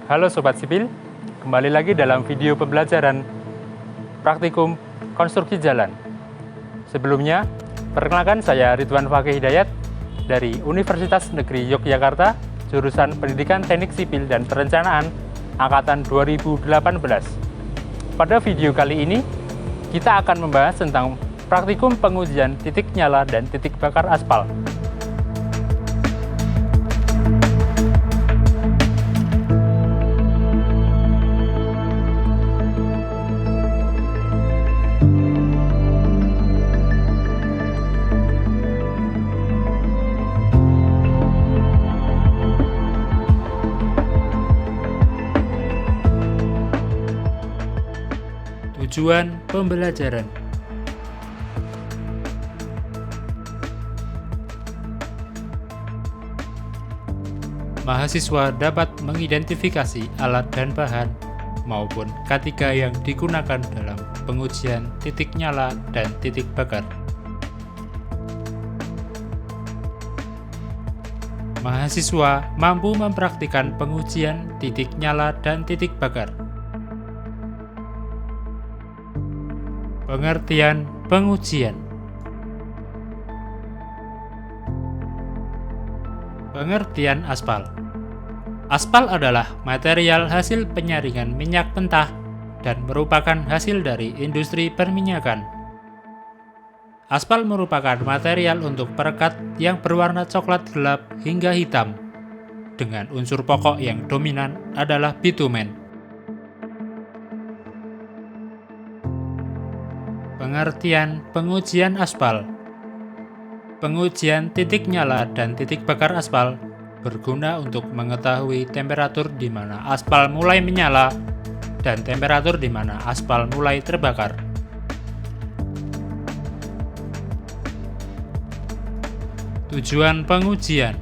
Halo Sobat Sipil, kembali lagi dalam video pembelajaran praktikum konstruksi jalan. Sebelumnya, perkenalkan saya Ridwan Fakih Hidayat dari Universitas Negeri Yogyakarta, jurusan Pendidikan Teknik Sipil dan Perencanaan Angkatan 2018. Pada video kali ini, kita akan membahas tentang praktikum pengujian titik nyala dan titik bakar aspal. Tujuan pembelajaran. Mahasiswa dapat mengidentifikasi alat dan bahan maupun K3 yang digunakan dalam pengujian titik nyala dan titik bakar. Mahasiswa mampu mempraktikkan pengujian titik nyala dan titik bakar. Pengertian pengujian. Pengertian aspal. Aspal adalah material hasil penyaringan minyak mentah dan merupakan hasil dari industri perminyakan. Aspal merupakan material untuk perekat yang berwarna coklat gelap hingga hitam, dengan unsur pokok yang dominan adalah bitumen. Pengertian pengujian aspal. Pengujian titik nyala dan titik bakar aspal berguna untuk mengetahui temperatur di mana aspal mulai menyala dan temperatur di mana aspal mulai terbakar. Tujuan pengujian.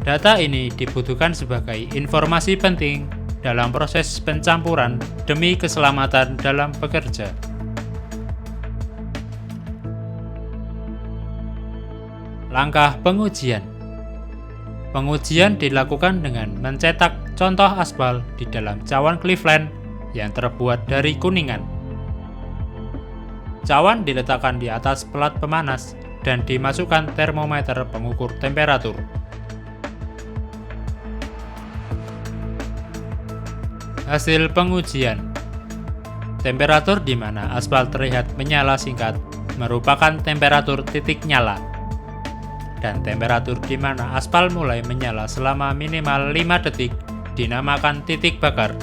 Data ini dibutuhkan sebagai informasi penting dalam proses pencampuran demi keselamatan dalam bekerja. Langkah pengujian. Pengujian dilakukan dengan mencetak contoh aspal di dalam cawan Cleveland yang terbuat dari kuningan. Cawan diletakkan di atas pelat pemanas dan dimasukkan termometer pengukur temperatur. Hasil pengujian. Temperatur di mana aspal terlihat menyala singkat merupakan temperatur titik nyala, dan temperatur di mana aspal mulai menyala selama minimal 5 detik dinamakan titik bakar.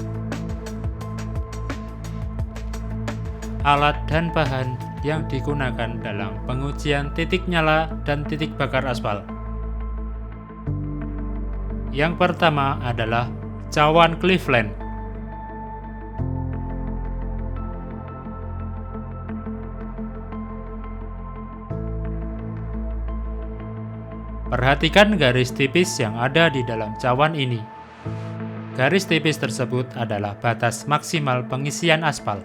Alat dan bahan yang digunakan dalam pengujian titik nyala dan titik bakar aspal. Yang pertama adalah cawan Cleveland. Perhatikan garis tipis yang ada di dalam cawan ini. Garis tipis tersebut adalah batas maksimal pengisian aspal.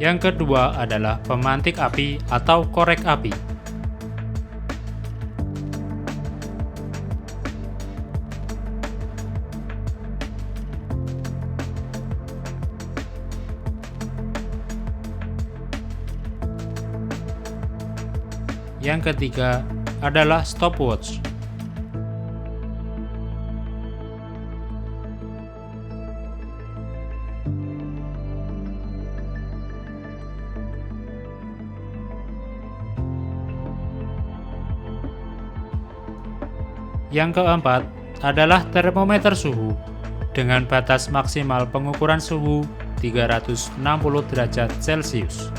Yang kedua adalah pemantik api atau korek api. Yang ketiga adalah stopwatch. Yang keempat adalah termometer suhu dengan batas maksimal pengukuran suhu 360 derajat Celcius.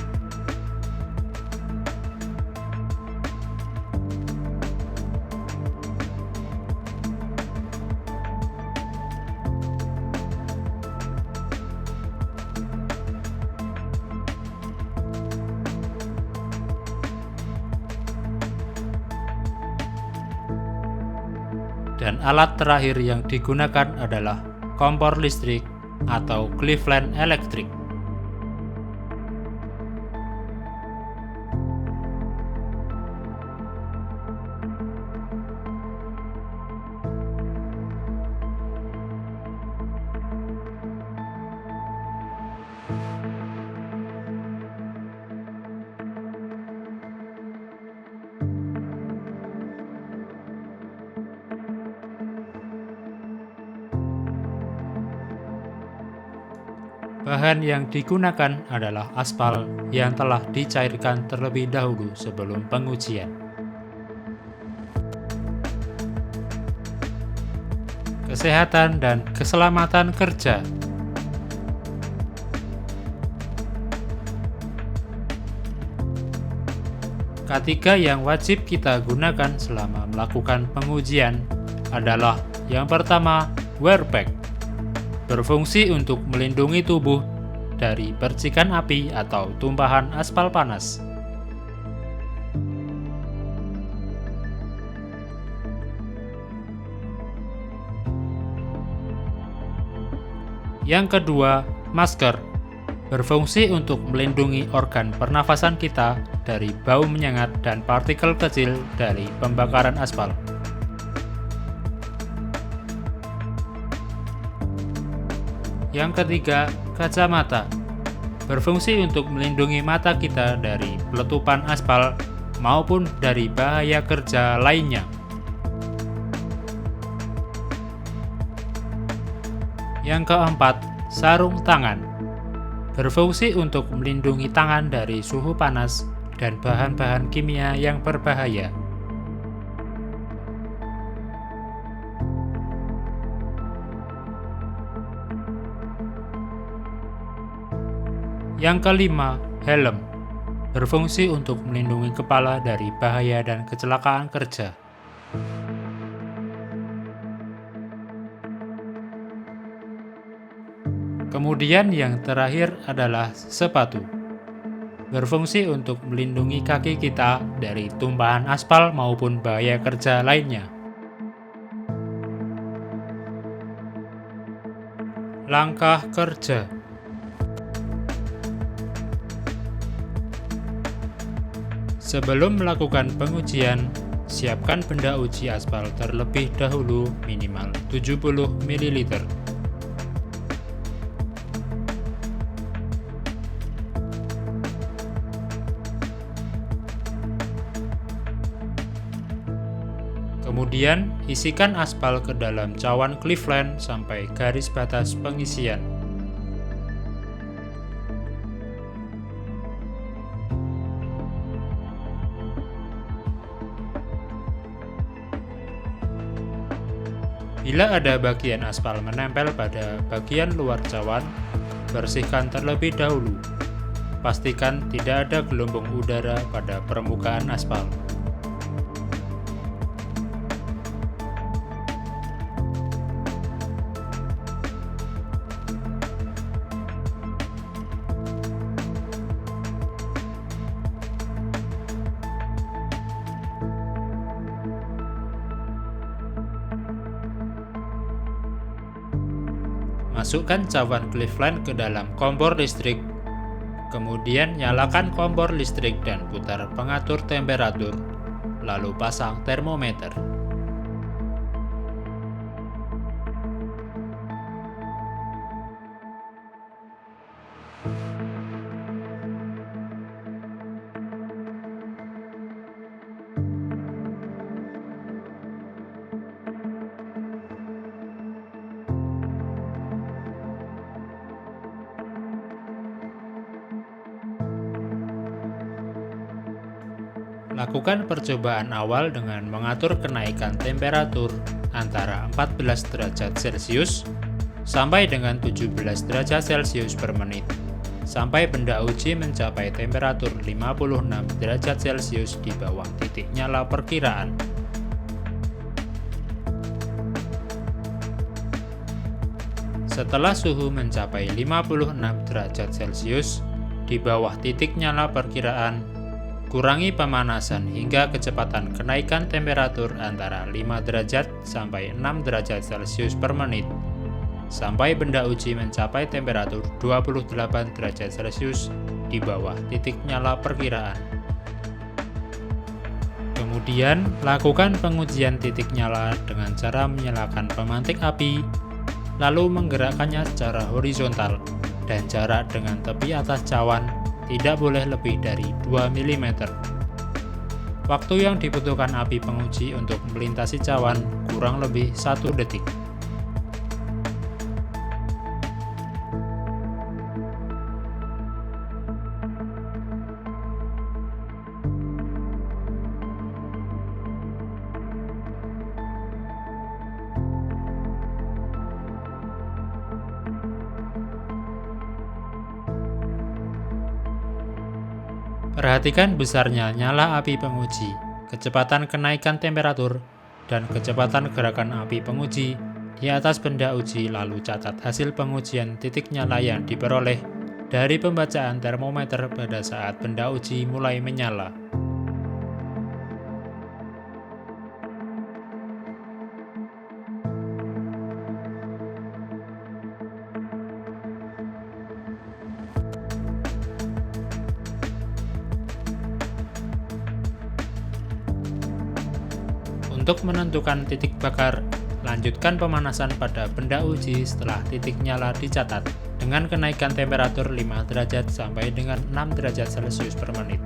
Dan alat terakhir yang digunakan adalah kompor listrik atau Cleveland Electric. Bahan yang digunakan adalah aspal yang telah dicairkan terlebih dahulu sebelum pengujian. Kesehatan dan keselamatan kerja. Ketiga yang wajib kita gunakan selama melakukan pengujian adalah yang pertama, wear pack. Berfungsi untuk melindungi tubuh dari percikan api atau tumpahan aspal panas. Yang kedua, masker. Berfungsi untuk melindungi organ pernafasan kita dari bau menyengat dan partikel kecil dari pembakaran aspal. Yang ketiga, kacamata. Berfungsi untuk melindungi mata kita dari peletupan aspal maupun dari bahaya kerja lainnya. Yang keempat, sarung tangan. Berfungsi untuk melindungi tangan dari suhu panas dan bahan-bahan kimia yang berbahaya. Yang kelima, helm. Berfungsi untuk melindungi kepala dari bahaya dan kecelakaan kerja. Kemudian yang terakhir adalah sepatu. Berfungsi untuk melindungi kaki kita dari tumpahan aspal maupun bahaya kerja lainnya. Langkah kerja. Sebelum melakukan pengujian, siapkan benda uji aspal terlebih dahulu minimal 70 ml. Kemudian, isikan aspal ke dalam cawan Cleveland sampai garis batas pengisian. Bila ada bagian aspal menempel pada bagian luar cawan, bersihkan terlebih dahulu. Pastikan tidak ada gelombang udara pada permukaan aspal. Masukkan cawan Cleveland ke dalam kompor listrik. Kemudian nyalakan kompor listrik dan putar pengatur temperatur, lalu pasang termometer. Lakukan percobaan awal dengan mengatur kenaikan temperatur antara 14 derajat Celcius sampai dengan 17 derajat Celcius per menit, sampai benda uji mencapai temperatur 56 derajat Celcius di bawah titik nyala perkiraan. Setelah suhu mencapai 56 derajat Celcius di bawah titik nyala perkiraan, Kurangi pemanasan hingga kecepatan kenaikan temperatur antara 5 derajat sampai 6 derajat Celcius per menit, sampai benda uji mencapai temperatur 28 derajat Celcius di bawah titik nyala perkiraan. Kemudian, lakukan pengujian titik nyala dengan cara menyalakan pemantik api, lalu menggerakkannya secara horizontal, dan jarak dengan tepi atas cawan tidak boleh lebih dari 2 mm. Waktu yang dibutuhkan api penguji untuk melintasi cawan kurang lebih 1 detik. Perhatikan besarnya nyala api penguji, kecepatan kenaikan temperatur, dan kecepatan gerakan api penguji di atas benda uji, lalu catat hasil pengujian titik nyala yang diperoleh dari pembacaan termometer pada saat benda uji mulai menyala. Untuk menentukan titik bakar, lanjutkan pemanasan pada benda uji setelah titik nyala dicatat dengan kenaikan temperatur 5 derajat sampai dengan 6 derajat Celcius per menit.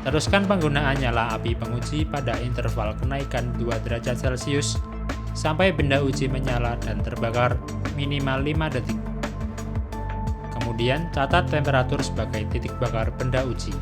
Teruskan penggunaan nyala api penguji pada interval kenaikan 2 derajat Celcius sampai benda uji menyala dan terbakar minimal 5 detik. Kemudian catat temperatur sebagai titik bakar benda uji.